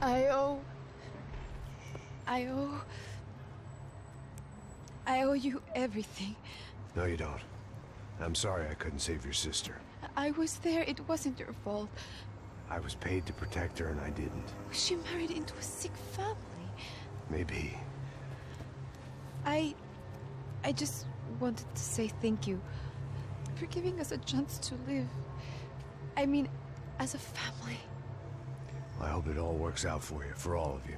I owe... I owe you everything. No, you don't. I'm sorry I couldn't save your sister. I was there. It wasn't your fault. I was paid to protect her and I didn't. She married into a sick family. Maybe. I just wanted to say thank you for giving us a chance to live. I mean, as a family. I hope it all works out for you, for all of you.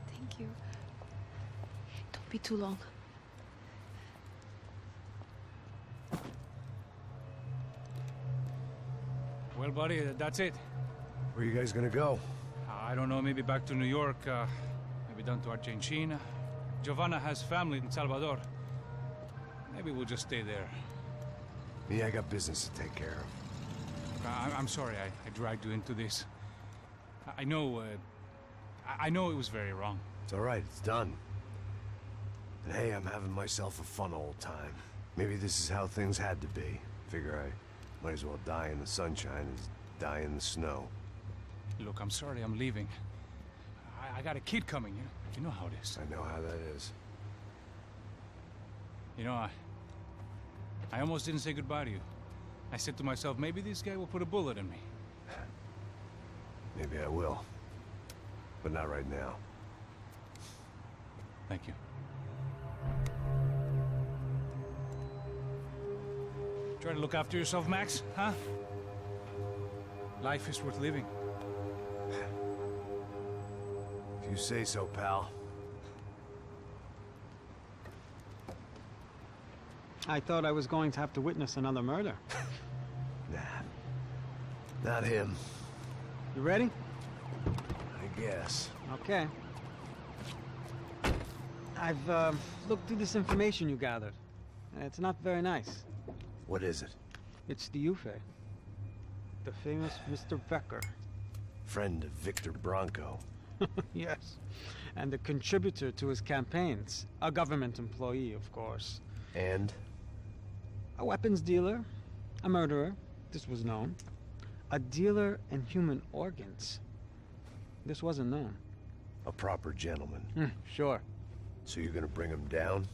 Thank you. Don't be too long. Well, buddy, that's it. Where are you guys gonna go? I don't know, maybe back to New York, maybe down to Argentina. Giovanna has family in Salvador. Maybe we'll just stay there. Me, I got business to take care of. I'm sorry I dragged you into this. I know, I know it was very wrong. It's all right, it's done. And hey, I'm having myself a fun old time. Maybe this is how things had to be. Figure I might as well die in the sunshine as die in the snow. Look, I'm sorry I'm leaving. I got a kid coming, you know how it is. I know how that is. You know, I almost didn't say goodbye to you. I said to myself, maybe this guy will put a bullet in me. Maybe I will. But not right now. Thank you. Try to look after yourself, Max, huh? Life is worth living. If you say so, pal. I thought I was going to have to witness another murder. Nah. Not him. You ready? I guess. Okay. I've looked through this information you gathered. It's not very nice. What is it? It's the UFE. The famous Mr. Becker. Friend of Victor Bronco. Yes. And a contributor to his campaigns. A government employee, of course. And? A weapons dealer. A murderer. This was known. A dealer in human organs. This wasn't known. A proper gentleman. Sure. So you're gonna bring him down?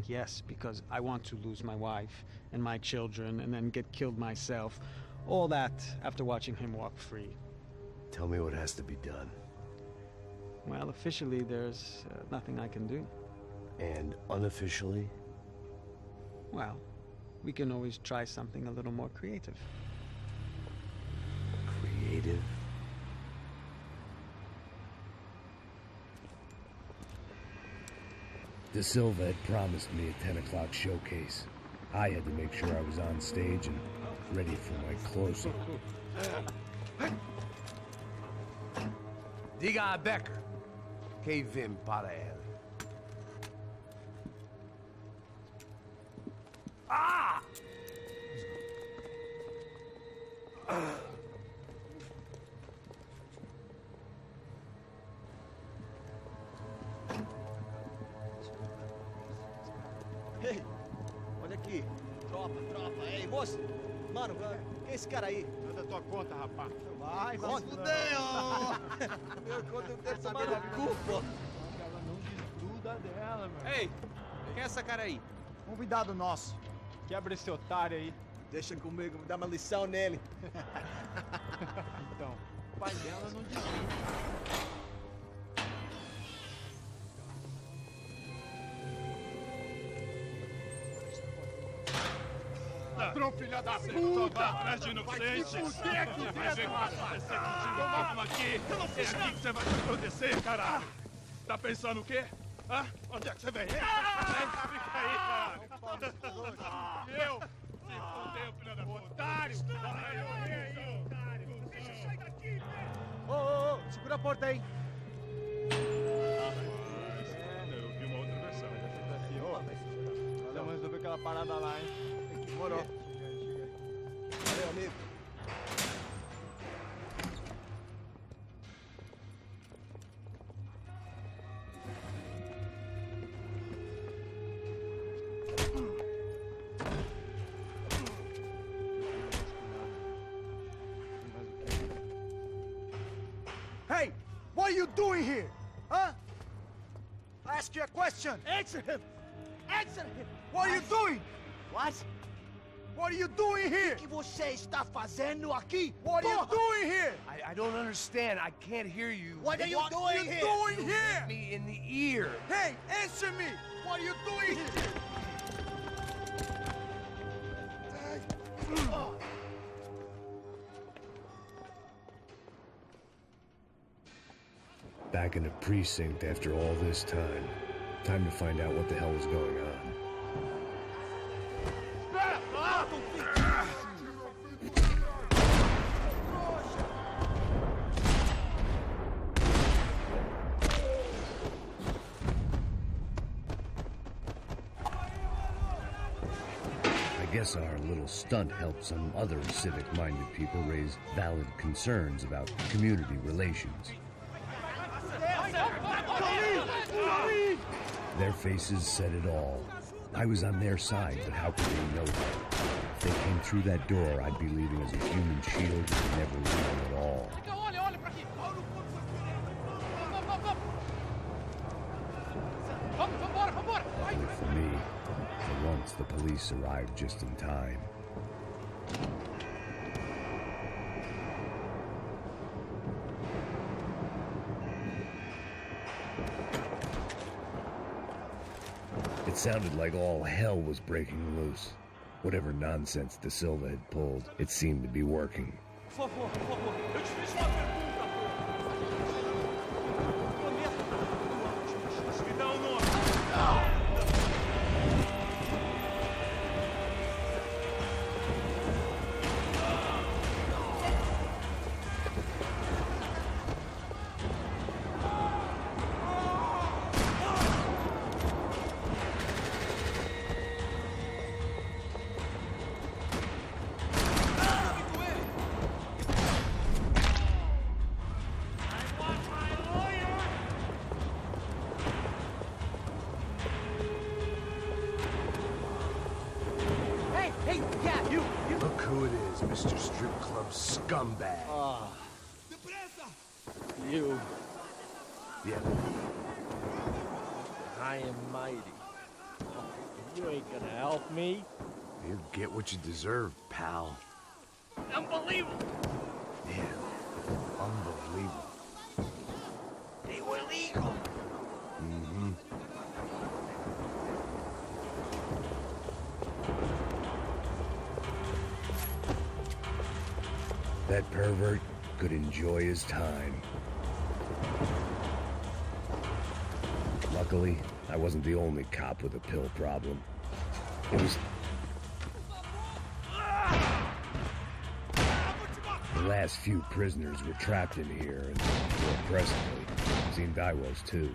Yes, because I want to lose my wife and my children and then get killed myself. All that after watching him walk free. Tell me what has to be done. Well, officially, there's nothing I can do. And unofficially? Well, we can always try something a little more creative. Creative? De Silva had promised me a 10 o'clock showcase. I had to make sure I was on stage and ready for my close-up. Diga a Becker. Que vim para ele. Ah! Ei, olha aqui. Tropa. Ei, moço. Mano, quem é esse cara aí? Manda tua conta, rapaz. Vai fudeu! Meu conta eu quero tomar no cu, pô. Ela não desgruda dela, meu. Ei, quem é essa cara aí? Convidado nosso. Quebra esse otário aí. Deixa comigo, me dá uma lição nele. Então, o pai dela não desgruda. Ladrão, filha da puta! Vai atrás de inocentes! Vai ver que vai acontecer contigo mesmo aqui! É aqui que você vai se acontecer, caralho! Tá pensando o quê? Hã? Onde é que você vem? Fica aí, caralho! Meu! Se fodeu, filha da puta! Otário! Aí, otário! Deixa eu sair daqui, velho! Ô, segura a porta aí. Eu vi uma outra versão. Vamos resolver aquela parada lá, hein? Demorou. Valeu, amigo. Hey! doing here? Huh? I ask you a question. Answer him! Answer him! What are you doing? What? What are you doing here? O que você está fazendo aqui? What are you doing here? I don't understand. I can't hear you. What are you doing here? What are you doing here? Me in the ear. Hey, answer me! What are you doing here? Back in the precinct after all this time. Time to find out what the hell was going on. I guess our little stunt helped some other civic-minded people raise valid concerns about community relations. Their faces said it all. I was on their side, but how could they know that? If they came through that door, I'd be leaving as a human shield and never leaving at all. Luckily for me, for once the police arrived just in time. It sounded like all hell was breaking loose. Whatever nonsense De Silva had pulled, it seemed to be working. Por favor, por favor, eu te fiz uma pergunta. Prometa. Me dá um nome. Look who it is, Mr. Strip Club Scumbag. You. Yeah. I am mighty. You ain't gonna help me. You get what you deserve, pal. Unbelievable. Yeah. Unbelievable. They were legal. Mm-hmm. That pervert could enjoy his time. Luckily, I wasn't the only cop with a pill problem. It was... The last few prisoners were trapped in here, and more presently, seemed I was too.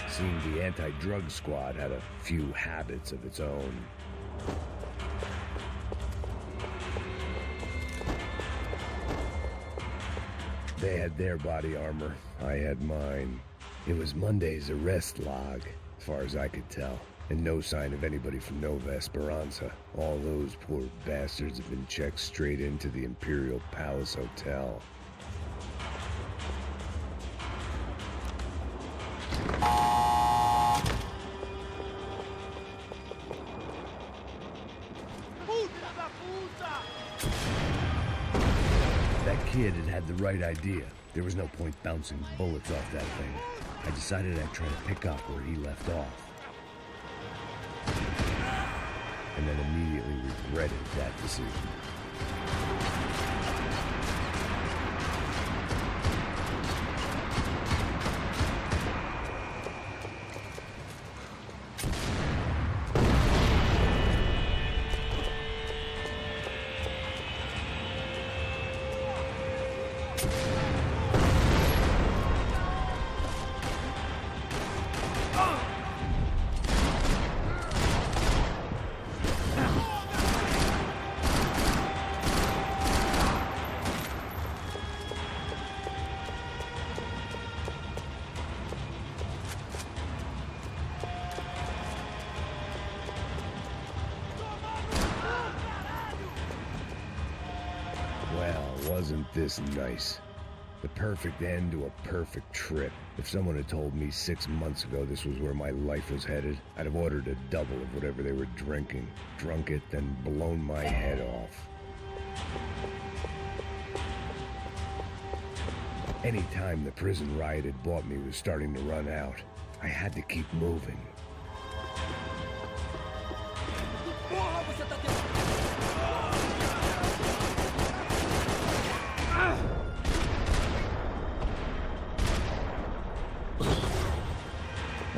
Seemed the anti-drug squad had a few habits of its own. They had their body armor, I had mine. It was Monday's arrest log, as far as I could tell, and no sign of anybody from Nova Esperanza. All those poor bastards have been checked straight into the Imperial Palace Hotel. That kid had the right idea. There was no point bouncing bullets off that thing. I decided I'd try to pick up where he left off. And then immediately regretted that decision. Wasn't this nice? The perfect end to a perfect trip. If someone had told me 6 months ago this was where my life was headed, I'd have ordered a double of whatever they were drinking, drunk it, then blown my head off. Any time the prison riot had bought me was starting to run out. I had to keep moving.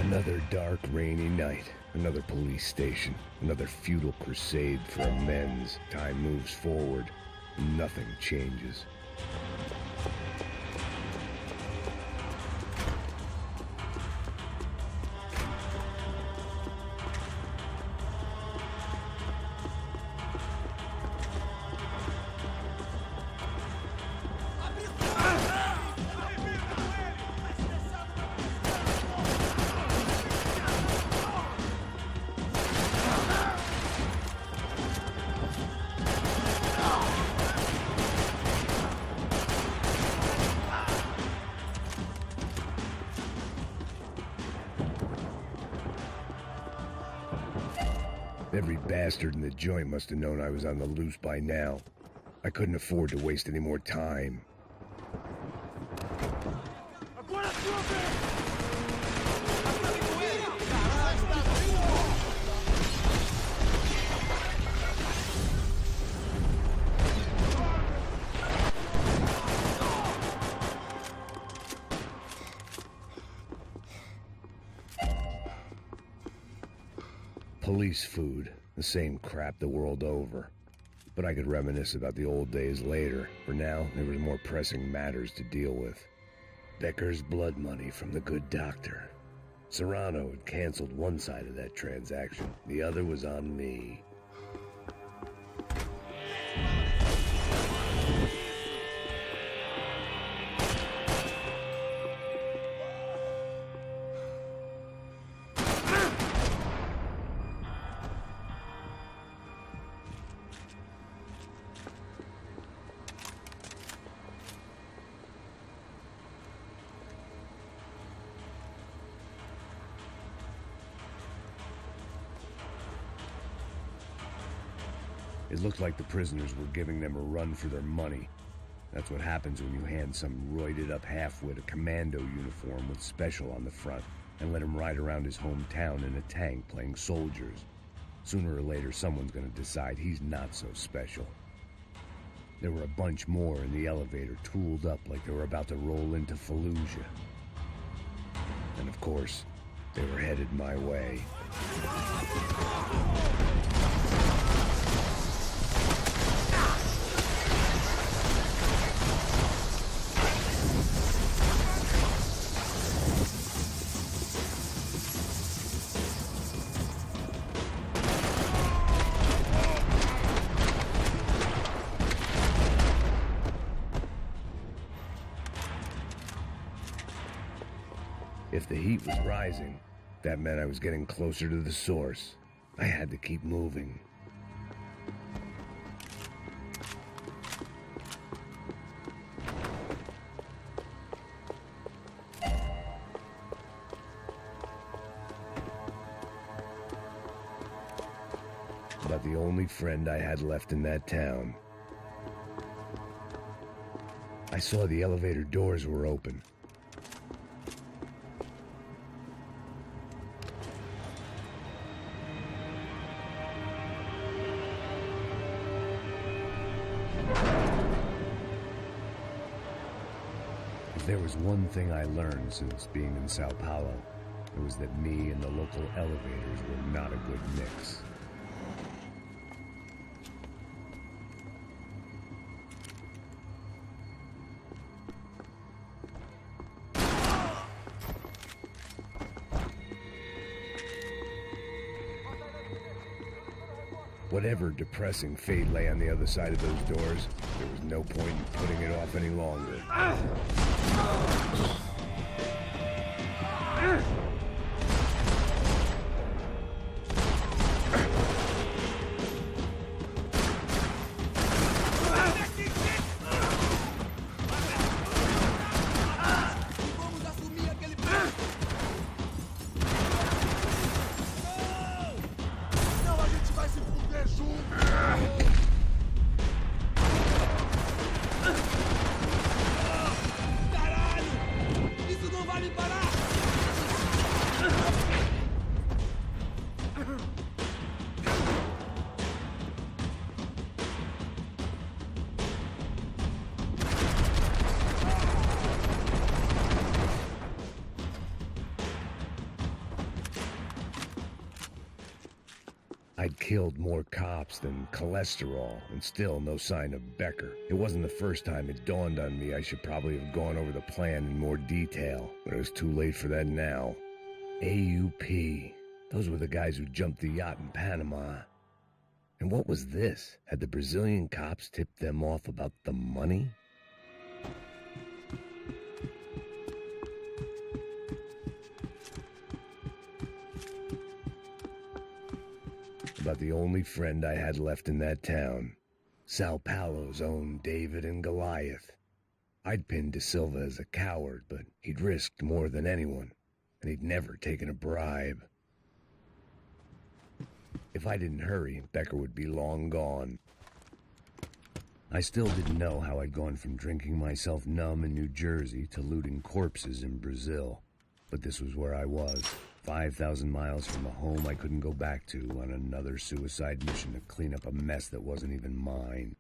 Another dark, rainy night. Another police station. Another futile crusade for amends. Time moves forward, and nothing changes. Every bastard in the joint must have known I was on the loose by now. I couldn't afford to waste any more time. Police food, the same crap the world over. But I could reminisce about the old days later. For now, there was more pressing matters to deal with. Becker's blood money from the good doctor. Serrano had canceled one side of that transaction. The other was on me. It looked like the prisoners were giving them a run for their money. That's what happens when you hand some roided-up halfwit a commando uniform with special on the front and let him ride around his hometown in a tank playing soldiers. Sooner or later, someone's gonna decide he's not so special. There were a bunch more in the elevator, tooled up like they were about to roll into Fallujah. And of course, they were headed my way. If the heat was rising, that meant I was getting closer to the source. I had to keep moving. About the only friend I had left in that town. I saw the elevator doors were open. If there was one thing I learned since being in Sao Paulo, it was that me and the local elevators were not a good mix. Whatever depressing fate lay on the other side of those doors, there was no point in putting it off any longer. I'd killed more cops than cholesterol, and still no sign of Becker. It wasn't the first time it dawned on me I should probably have gone over the plan in more detail, but it was too late for that now. AUP. Those were the guys who jumped the yacht in Panama. And what was this? Had the Brazilian cops tipped them off about the money? About the only friend I had left in that town. Sao Paulo's own David and Goliath. I'd pinned De Silva as a coward, but he'd risked more than anyone, and he'd never taken a bribe. If I didn't hurry, Becker would be long gone. I still didn't know how I'd gone from drinking myself numb in New Jersey to looting corpses in Brazil. But this was where I was, 5,000 miles from a home I couldn't go back to, on another suicide mission to clean up a mess that wasn't even mine.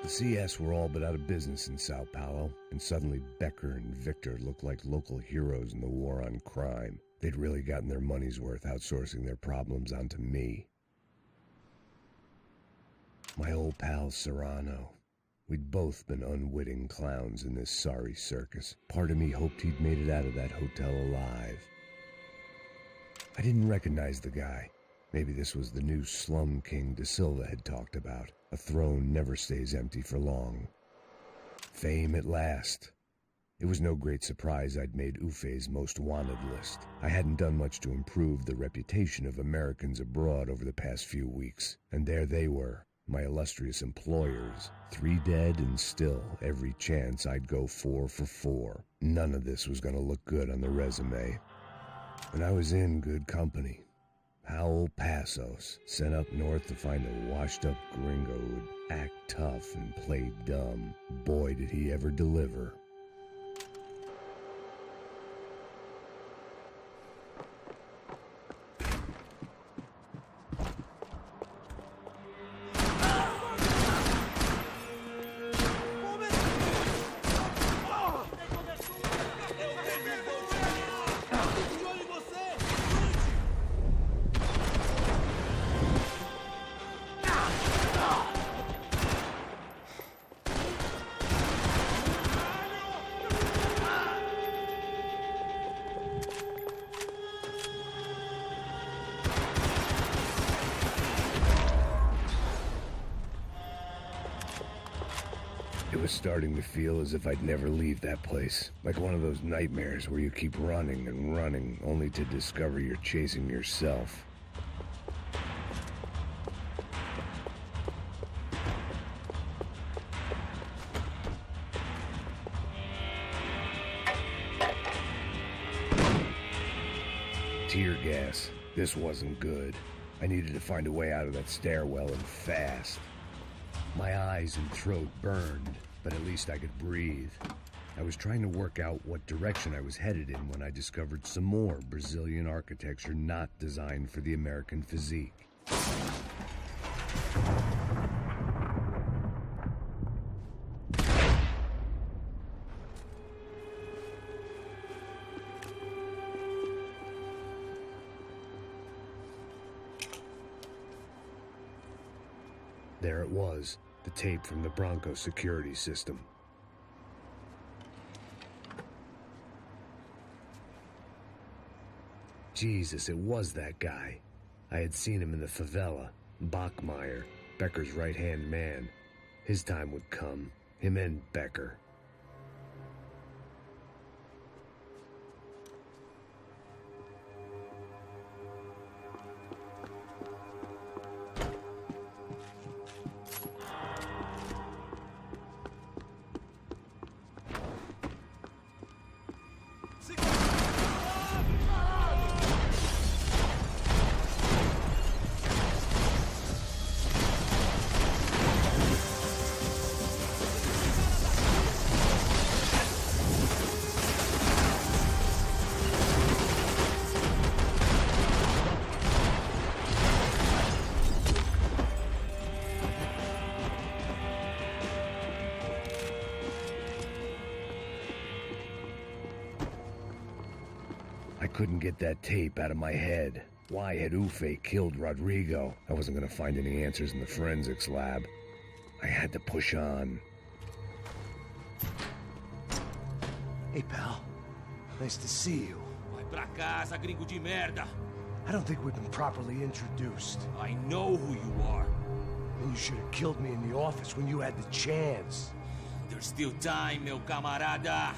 The CS were all but out of business in Sao Paulo, and suddenly Becker and Victor looked like local heroes in the war on crime. They'd really gotten their money's worth outsourcing their problems onto me. My old pal Serrano. We'd both been unwitting clowns in this sorry circus. Part of me hoped he'd made it out of that hotel alive. I didn't recognize the guy. Maybe this was the new slum king De Silva had talked about. A throne never stays empty for long. Fame at last. It was no great surprise I'd made Ufe's most wanted list. I hadn't done much to improve the reputation of Americans abroad over the past few weeks, and there they were, my illustrious employers, 3 dead and still every chance I'd go 4 for 4. None of this was going to look good on the resume. And I was in good company. Howell Passos, sent up north to find a washed-up gringo who'd act tough and play dumb. Boy, did he ever deliver. It was starting to feel as if I'd never leave that place. Like one of those nightmares where you keep running and running, only to discover you're chasing yourself. Tear gas. This wasn't good. I needed to find a way out of that stairwell and fast. My eyes and throat burned, but at least I could breathe. I was trying to work out what direction I was headed in when I discovered some more Brazilian architecture not designed for the American physique. There it was, the tape from the Bronco security system. Jesus, it was that guy. I had seen him in the favela. Bachmeyer, Becker's right-hand man. His time would come. Him and Becker. couldn't get that tape out of my head. Why had Ufe killed Rodrigo? I wasn't gonna find any answers in the forensics lab. I had to push on. Hey, pal. Nice to see you. Vai pra casa, gringo de merda! I don't think we've been properly introduced. I know who you are. And you should have killed me in the office when you had the chance. There's still time, meu camarada!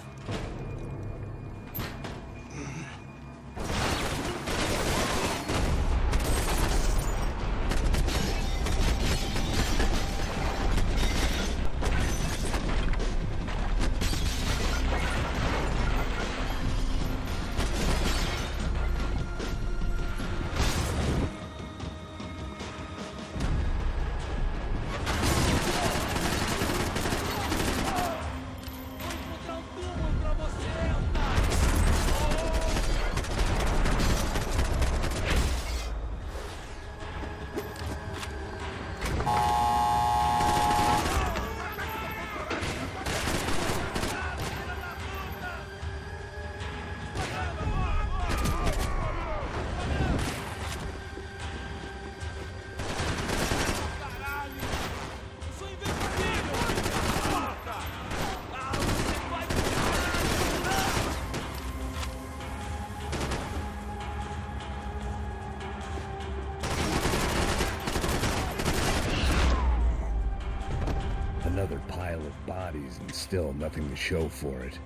Another pile of bodies and still nothing to show for it.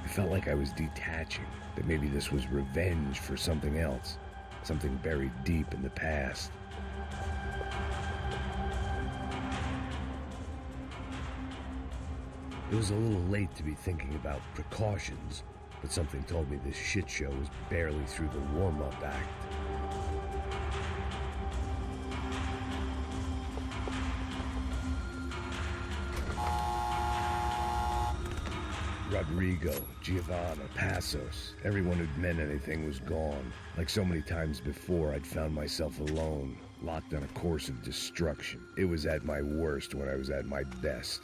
I felt like I was detaching, that maybe this was revenge for something else, something buried deep in the past. It was a little late to be thinking about precautions, but something told me this shit show was barely through the warm-up act. Rodrigo, Giovanna, Passos, everyone who'd meant anything was gone. Like so many times before, I'd found myself alone, locked on a course of destruction. It was at my worst when I was at my best.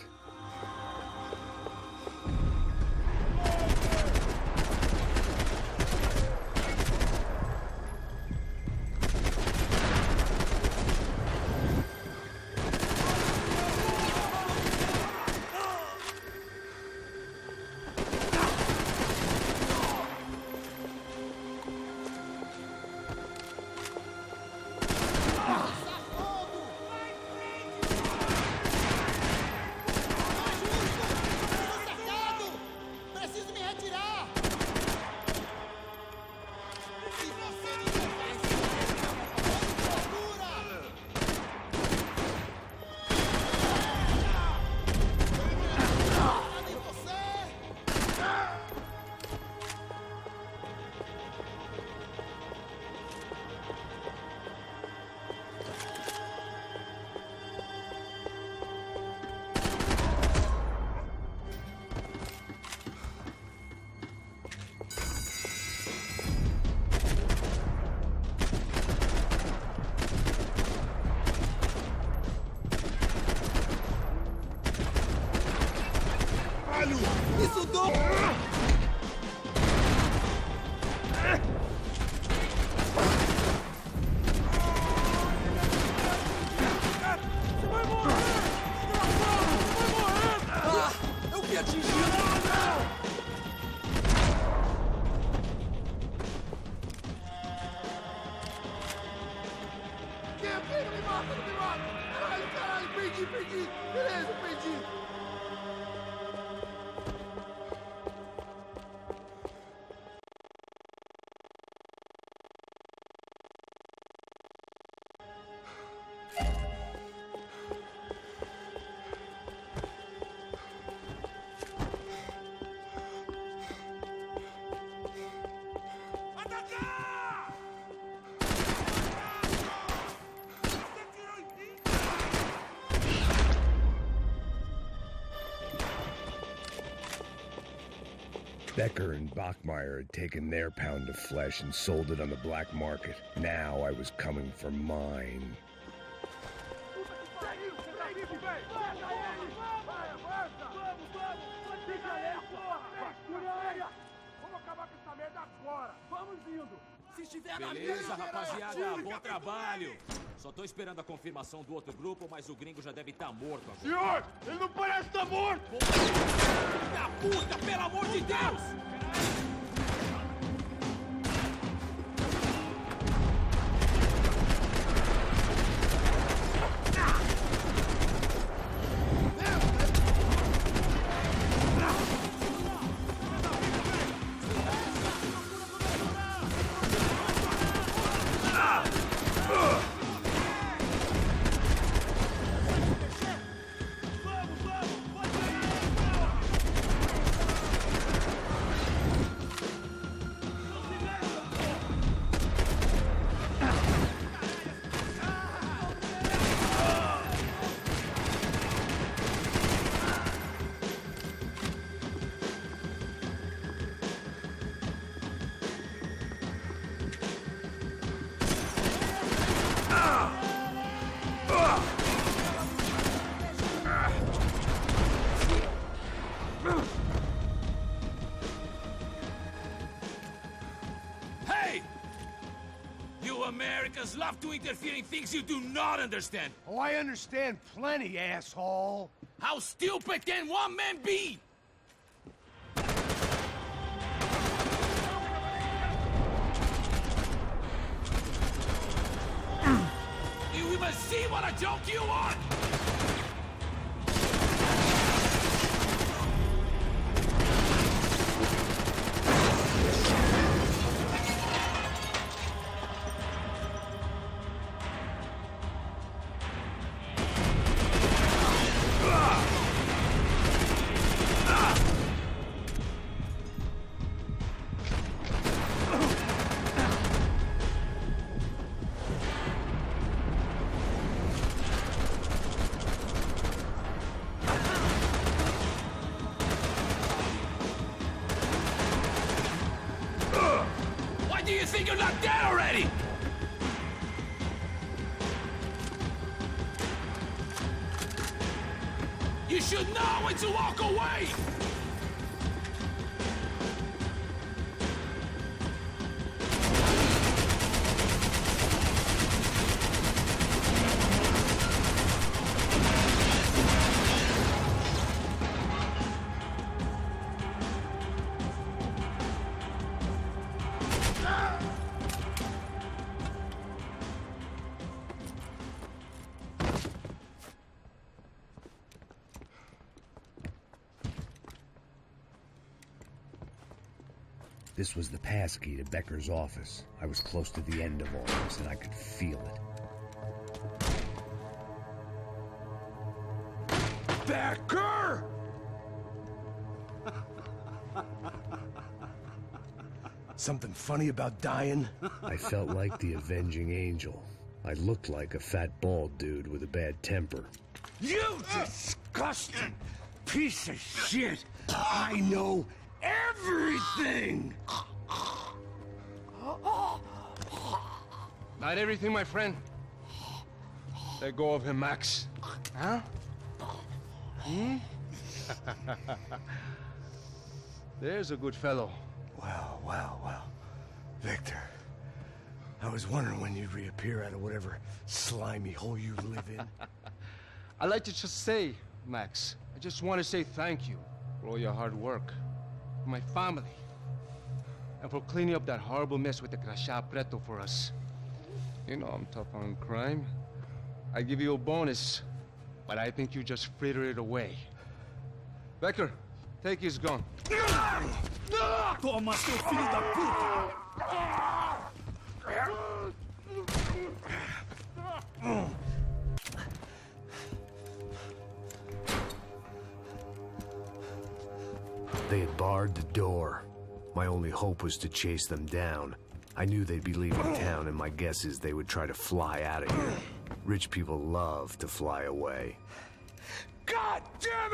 Isso dou! Você vai morrer! Você vai morrer! Ah, eu que atingi! Não me mata, não me mata! Caralho, caralho, perdi! Beleza, perdi! Becker and Bachmeyer had taken their pound of flesh and sold it on the black market. Now I was coming for mine. Vamos acabar com essa merda agora! Vamos, Zinho! Beleza, rapaziada, bom trabalho. Só tô esperando a confirmação do outro grupo, mas o gringo já deve estar morto agora. Senhor, ele não parece estar morto! Da puta, pelo amor de Deus! Americans love to interfere in things you do not understand. Oh, I understand plenty, asshole. How stupid can one man be? You even see what a joke you are? Do you think you're not dead already? You should know when to walk away! This was the passkey to Becker's office. I was close to the end of all this, and I could feel it. Becker! Something funny about dying? I felt like the avenging angel. I looked like a fat bald dude with a bad temper. You disgusting piece of shit! I know everything! Not everything, my friend. Let go of him, Max. Huh? Hmm? There's a good fellow. Well. Victor, I was wondering when you'd reappear out of whatever slimy hole you live in. I'd like to just say, Max, I just want to say thank you for all your hard work. For my family. And for cleaning up that horrible mess with the Crachá Preto for us. You know I'm tough on crime. I give you a bonus, but I think you just fritter it away. Becker, take his gun. Toma, seu filho da puta! They had barred the door. My only hope was to chase them down. I knew they'd be leaving town, and my guess is they would try to fly out of here. Rich people love to fly away. God damn